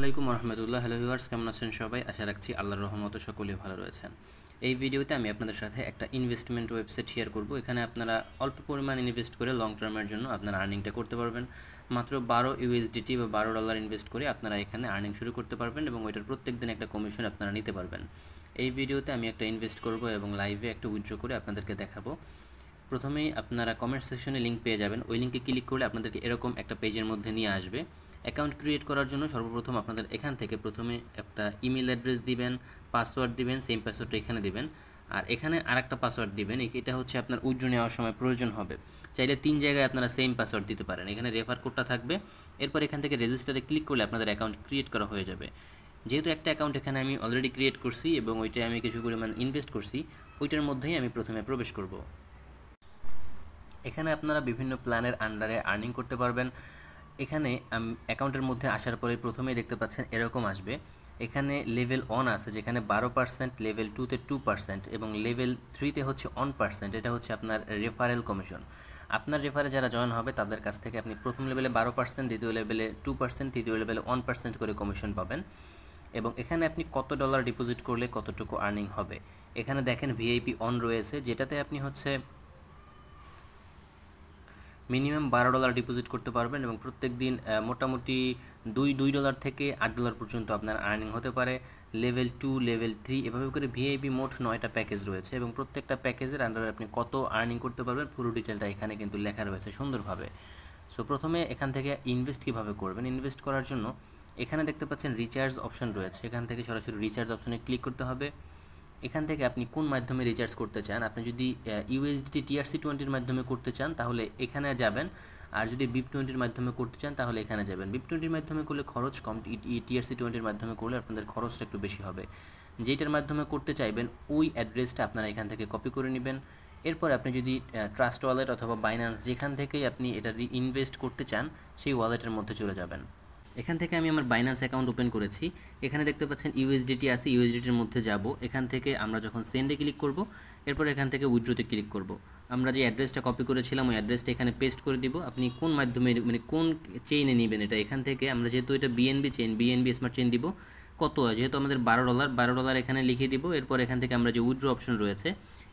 আলাইকুম রহমতুল্লাহ। Hello viewers, কেমন আছেন সবাই? আশা রাখছি আল্লাহর রহমতে সকলেই ভালো রয়েছেন। এই ভিডিওতে আমি আপনাদের সাথে একটা ইনভেস্টমেন্ট ওয়েবসাইট শেয়ার করব। এখানে আপনারা অল্প পরিমাণ ইনভেস্ট করে লং টার্মের জন্য আপনারা আর্নিংটা করতে পারবেন। মাত্র 12 ইউএসডিটি বা $12 ইনভেস্ট করে আপনারা এখানে আর্নিং শুরু করতে পারবেন এবং ওইটার প্রত্যেক দিন একটা কমিশন আপনারা নিতে পারবেন। এই ভিডিওতে আমি একটা ইনভেস্ট করব এবং লাইভে একটা উইথড্র করে আপনাদেরকে দেখাবো। প্রথমেই আপনারা কমেন্ট সেকশনে লিঙ্ক পেয়ে যাবেন। ওই লিঙ্কে ক্লিক করলে আপনাদেরকে এরকম একটা পেজের মধ্যে নিয়ে আসবে। অ্যাকাউন্ট ক্রিয়েট করার জন্য সর্বপ্রথম আপনাদের এখান থেকে প্রথমে একটা ইমেল অ্যাড্রেস দিবেন, পাসওয়ার্ড দিবেন, সেম পাসওয়ার্ডটা এখানে দিবেন, আর এখানে আরেকটা পাসওয়ার্ড দিবেন। এটা হচ্ছে আপনার উইথড্র নেওয়ার সময় প্রয়োজন হবে। চাইলে 3 জায়গায় আপনারা সেম পাসওয়ার্ড দিতে পারেন। এখানে রেফার কোডটা থাকবে। এরপর এখান থেকে রেজিস্টারে ক্লিক করলে আপনাদের অ্যাকাউন্ট ক্রিয়েট করা হয়ে যাবে। যেহেতু একটা অ্যাকাউন্ট এখানে আমি অলরেডি ক্রিয়েট করছি এবং ওইটায় আমি কিছু পরিমাণ ইনভেস্ট করছি, ওইটার মধ্যেই আমি প্রথমে প্রবেশ করব। এখানে আপনারা বিভিন্ন প্ল্যানের আন্ডারে আর্নিং করতে পারবেন। এখানে অ্যাকাউন্টের মধ্যে আসার পরে প্রথমেই দেখতে পাচ্ছেন এরকম আসবে। এখানে লেভেল 1 আছে যেখানে 12%, লেভেল 2তে 2% এবং লেভেল 3তে হচ্ছে 1%। এটা হচ্ছে আপনার রেফারেল কমিশন। আপনার রেফারে যারা জয়েন হবে তাদের কাছ থেকে আপনি প্রথম লেভেলে 12%, দ্বিতীয় লেভেলে 2%, তৃতীয় লেভেলে 1% করে কমিশন পাবেন। এবং এখানে আপনি কত ডলার ডিপোজিট করলে কতটুকু আর্নিং হবে। এখানে দেখেন ভিআইপি অন রয়েছে, যেটাতে আপনি হচ্ছে মিনিমাম $12 ডিপোজিট করতে পারবেন এবং প্রত্যেক দিন মোটামুটি $2 থেকে $8 পর্যন্ত আপনার আর্নিং হতে পারে। লেভেল 2, লেভেল 3 এভাবে করে ভিআইপি মোট 9টা প্যাকেজ রয়েছে এবং প্রত্যেকটা প্যাকেজের আন্ডারে আপনি কত আর্নিং করতে পারবেন পুরো ডিটেলটা এখানে কিন্তু লেখা রয়েছে সুন্দরভাবে। সো প্রথমে এখান থেকে ইনভেস্ট কীভাবে করবেন, ইনভেস্ট করার জন্য এখানে দেখতে পাচ্ছেন রিচার্জ অপশন রয়েছে। এখান থেকে সরাসরি রিচার্জ অপশনে ক্লিক করতে হবে। এখান থেকে আপনি কোন মাধ্যমে রিচার্জ করতে চান। আপনি যদি ইউএসডিটি TRC20 মাধ্যমে করতে চান তাহলে এখানে যাবেন, আর যদি BIP20 মাধ্যমে করতে চান তাহলে এখানে যাবেন। BIP20 মাধ্যমে করলে খরচ কম, TRC20 মাধ্যমে করলে আপনাদের খরচটা একটু বেশি হবে। যেটার মাধ্যমে করতে চাইবেন ওই অ্যাড্রেসটা আপনারা এখান থেকে কপি করে নেবেন। এরপর আপনি যদি ট্রাস্ট ওয়ালেট অথবা বাইন্যান্স যেখান থেকেই আপনি এটা ইনভেস্ট করতে চান সেই ওয়ালেটের মধ্যে চলে যাবেন। এখান থেকে আমি আমার বাইন্যান্স অ্যাকাউন্ট ওপেন করেছি। এখানে দেখতে পাচ্ছেন ইউএসডিটি আছে, ইউএসডিটির মধ্যে যাব। এখান থেকে আমরা যখন সেন্ডে ক্লিক করব, এরপর এখান থেকে উইথড্রোতে ক্লিক করব। আমরা যে অ্যাড্রেসটা কপি করেছিলাম ওই অ্যাড্রেসটা এখানে পেস্ট করে দিব। আপনি কোন মাধ্যমে মানে কোন চেইনে নেবেন এটা, এখান থেকে আমরা যেহেতু এটা BNB chain, BNB smart chain দিব। কত যেহেতু আমাদের $12 এখানে লিখে দিব। এরপর এখান থেকে আমরা যে উইথড্রো অপশন রয়েছে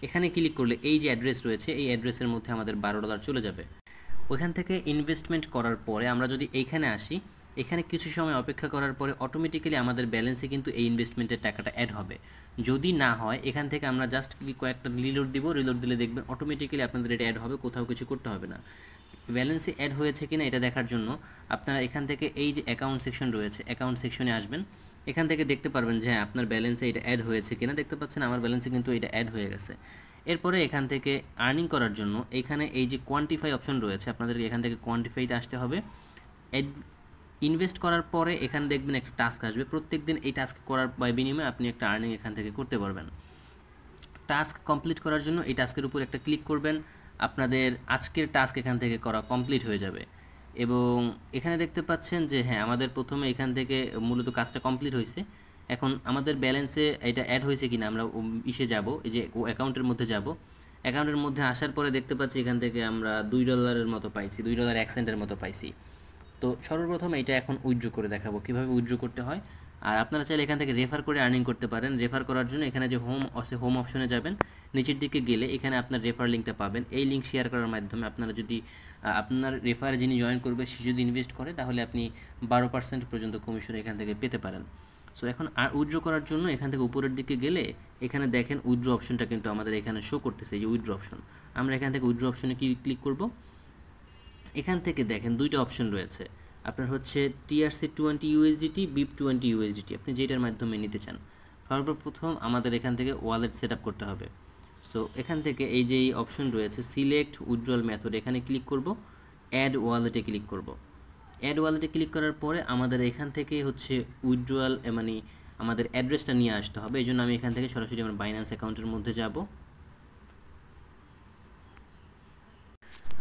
এখানে ক্লিক করলে এই যে অ্যাড্রেস রয়েছে এই অ্যাড্রেসের মধ্যে আমাদের $12 চলে যাবে। ওইখান থেকে ইনভেস্টমেন্ট করার পরে আমরা যদি এইখানে আসি, এখানে কিছু সময় অপেক্ষা করার পরে অটোমেটিক্যালি আমাদের ব্যালেন্সে কিন্তু এই ইনভেস্টমেন্টের টাকাটা অ্যাড হবে। যদি না হয় এখান থেকে আমরা জাস্ট কয়েকটা রিলোড দিব, রিলোড দিলে দেখবেন অটোমেটিক্যালি আপনাদের এটা অ্যাড হবে, কোথাও কিছু করতে হবে না। ব্যালেন্সে অ্যাড হয়েছে কিনা এটা দেখার জন্য আপনারা এখান থেকে এই যে অ্যাকাউন্ট সেকশন রয়েছে অ্যাকাউন্ট সেকশনে আসবেন। এখান থেকে দেখতে পারবেন যে হ্যাঁ আপনার ব্যালেন্সে এটা অ্যাড হয়েছে কিনা। দেখতে পাচ্ছেন আমার ব্যালেন্সে কিন্তু এটা অ্যাড হয়ে গেছে। এরপরে এখান থেকে আর্নিং করার জন্য এখানে এই যে কোয়ান্টিফাই অপশন রয়েছে আপনাদেরকে এখান থেকে কোয়ান্টিফাইতে আসতে হবে। ইনভেস্ট করার পরে এখানে দেখবেন একটা টাস্ক আসবে। প্রত্যেক দিন এই টাস্ক করার বিনিময়ে আপনি একটা আর্নিং এখান থেকে করতে পারবেন। টাস্ক কমপ্লিট করার জন্য এই টাস্কের উপর একটা ক্লিক করবেন, আপনাদের আজকের টাস্ক এখান থেকে করা কমপ্লিট হয়ে যাবে। এবং এখানে দেখতে পাচ্ছেন যে হ্যাঁ আমাদের প্রথমে এখান থেকে মূলত কাজটা কমপ্লিট হয়েছে। এখন আমাদের ব্যালেন্সে এটা অ্যাড হয়েছে কিনা আমরা ইসে যাব, এই যে অ্যাকাউন্টের মধ্যে যাব। অ্যাকাউন্টের মধ্যে আসার পরে দেখতে পাচ্ছি এখান থেকে আমরা $2 মতো পাইছি, $2.01 মতো পাইছি। তো সর্বপ্রথম এটা এখন উইথড্র করে দেখাবো কীভাবে উইথড্র করতে হয়। আর আপনারা চাইলে এখান থেকে রেফার করে আর্নিং করতে পারেন। রেফার করার জন্য এখানে যে হোম অপশনে যাবেন, নিচের দিকে গেলে এখানে আপনার রেফার লিঙ্কটা পাবেন। এই লিঙ্ক শেয়ার করার মাধ্যমে আপনারা যদি আপনার রেফারে যিনি জয়েন করবে সে যদি ইনভেস্ট করে তাহলে আপনি 12% পর্যন্ত কমিশন এখান থেকে পেতে পারেন। সো এখন আর উইথড্র করার জন্য এখান থেকে উপরের দিকে গেলে এখানে দেখেন উইথড্র অপশনটা কিন্তু আমাদের এখানে শো করতেছে, এই যে উইথড্র অপশন। আমরা এখান থেকে উইথড্র অপশনে ক্লিক করব। এখান থেকে দেখেন দুইটা অপশন রয়েছে, আপনার হচ্ছে TRC20 USDT, BIP20 USDT, আপনি যেটার মাধ্যমে নিতে চান। সর্বপ্রথম আমাদের এখান থেকে ওয়ালেট সেট আপ করতে হবে। সো এখান থেকে এই যে এই অপশন রয়েছে সিলেক্ট উইথড্রয়াল মেথড, এখানে ক্লিক করব, অ্যাড ওয়ালেটে ক্লিক করব। অ্যাড ওয়ালেটে ক্লিক করার পরে আমাদের এখান থেকে হচ্ছে উইথড্রয়াল মানে আমাদের অ্যাড্রেসটা নিয়ে আসতে হবে। এই জন্য আমি এখান থেকে সরাসরি আমার বাইন্যান্স অ্যাকাউন্টের মধ্যে যাব।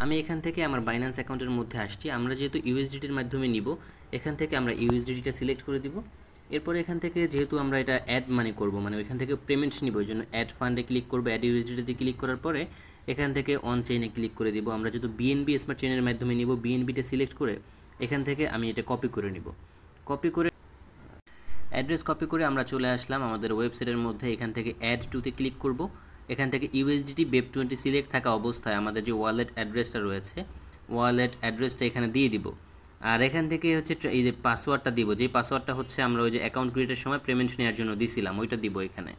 আমি এখান থেকে আমার বাইন্যান্স অ্যাকাউন্টের মধ্যে আসছি। আমরা যেহেতু ইউএসডিটির মাধ্যমে নিব, এখান থেকে আমরা ইউএসডিটিটা সিলেক্ট করে দিব। এরপরে এখান থেকে যেহেতু আমরা এটা অ্যাড মানি করব, মানে ওইখান থেকে পেমেন্ট নিব, ওই জন্য অ্যাড ফান্ডে ক্লিক করবো। অ্যাড ইউএসডিটিতে ক্লিক করার পরে এখান থেকে অন চেইনে ক্লিক করে দিব। আমরা যেহেতু বিএনবি স্মার্ট চেইনের মাধ্যমে নিব, বিএনবিটা সিলেক্ট করে এখান থেকে আমি এটা কপি করে নিব। কপি করে অ্যাড্রেস কপি করে আমরা চলে আসলাম আমাদের ওয়েবসাইটের মধ্যে। এখান থেকে অ্যাড টুতে ক্লিক করব। এখান থেকে ইউএসডিটি BEP20 সিলেক্ট থাকা অবস্থায় আমাদের যে ওয়ালেট অ্যাড্রেসটা রয়েছে, ওয়ালেট অ্যাড্রেসটা এখানে দিয়ে দিব। আর এখান থেকে হচ্ছে এই যে পাসওয়ার্ডটা দিব, যেই পাসওয়ার্ডটা হচ্ছে আমরা ওই যে অ্যাকাউন্ট ক্রিয়েটের সময় পেমেন্ট নেওয়ার জন্য দিছিলাম, ওইটা দিব এখানে।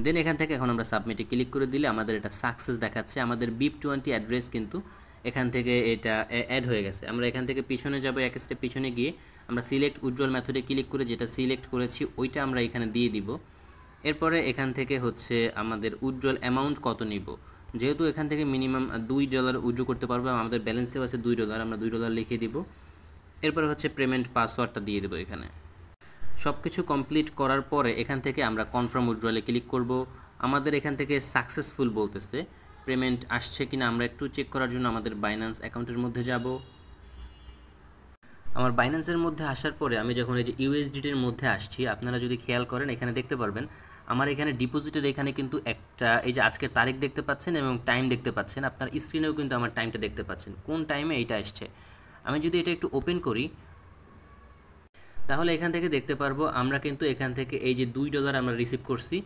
দেন এখান থেকে এখন আমরা সাবমিটে ক্লিক করে দিলে আমাদের এটা সাকসেস দেখাচ্ছে। আমাদের BEP20 অ্যাড্রেস কিন্তু এখান থেকে এটা অ্যাড হয়ে গেছে। আমরা এখান থেকে পিছনে যাব, এক স্টেপ পিছনে গিয়ে আমরা সিলেক্ট উইথড্রল মেথডে ক্লিক করে যেটা সিলেক্ট করেছি ওইটা আমরা এখানে দিয়ে দিব। এরপরে এখান থেকে হচ্ছে আমাদের উইথড্রল অ্যামাউন্ট কত নিব, যেহেতু এখান থেকে মিনিমাম $2 উইথড্র করতে পারবো, আমাদের ব্যালেন্সেও আছে $2, আমরা $2 লিখে দিব। এরপরে হচ্ছে পেমেন্ট পাসওয়ার্ডটা দিয়ে দেবো এখানে। সব কিছু কমপ্লিট করার পরে এখান থেকে আমরা কনফার্ম উইথড্রলে ক্লিক করব। আমাদের এখান থেকে সাকসেসফুল বলতেছে, পেমেন্ট আসছে কিনা আমরা একটু চেক করার জন্য আমাদের বাইন্যান্স অ্যাকাউন্টের মধ্যে যাব। আমার বাইন্যান্সের মধ্যে আসার পরে আমি যখন এই যে ইউএসডিটির মধ্যে আসছি, আপনারা যদি খেয়াল করেন এখানে দেখতে পারবেন আমার এখানে ডিপোজিটের এখানে কিন্তু একটা এই যে আজকের তারিখ দেখতে পাচ্ছেন এবং টাইম দেখতে পাচ্ছেন। আপনার স্ক্রিনেও কিন্তু আমার টাইমটা দেখতে পাচ্ছেন, কোন টাইমে এইটা আসছে। আমি যদি এটা একটু ওপেন করি তাহলে এখান থেকে দেখতে পারবো আমরা কিন্তু এখান থেকে এই যে $2 আমরা রিসিভ করছি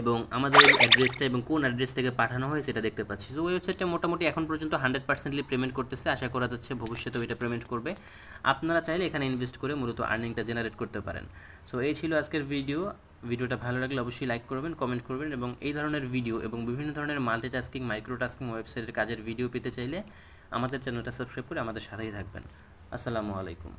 এবং আমাদের অ্যাড্রেসটা এবং কোন অ্যাড্রেস থেকে পাঠানো হয় সেটা দেখতে পাচ্ছি। সো ওয়েবসাইটটা মোটামুটি এখন পর্যন্ত 100%লি পেমেন্ট করতেছে, আশা করা যাচ্ছে ভবিষ্যতেও এটা পেমেন্ট করবে। আপনারা চাইলে এখানে ইনভেস্ট করে মূলত আর্নিংটা জেনারেট করতে পারেন। সো এই ছিল আজকের ভিডিওটা ভালো লাগলে অবশ্যই লাইক করবেন, কমেন্ট করবেন এবং এই ধরনের ভিডিও এবং বিভিন্ন ধরনের মাল্টিটাস্কিং, মাইক্রোটাস্কিং ওয়েবসাইটের কাজের ভিডিও পেতে চাইলে আমাদের চ্যানেলটা সাবস্ক্রাইব করে আমাদের সাথেই থাকবেন। আসসালামু আলাইকুম।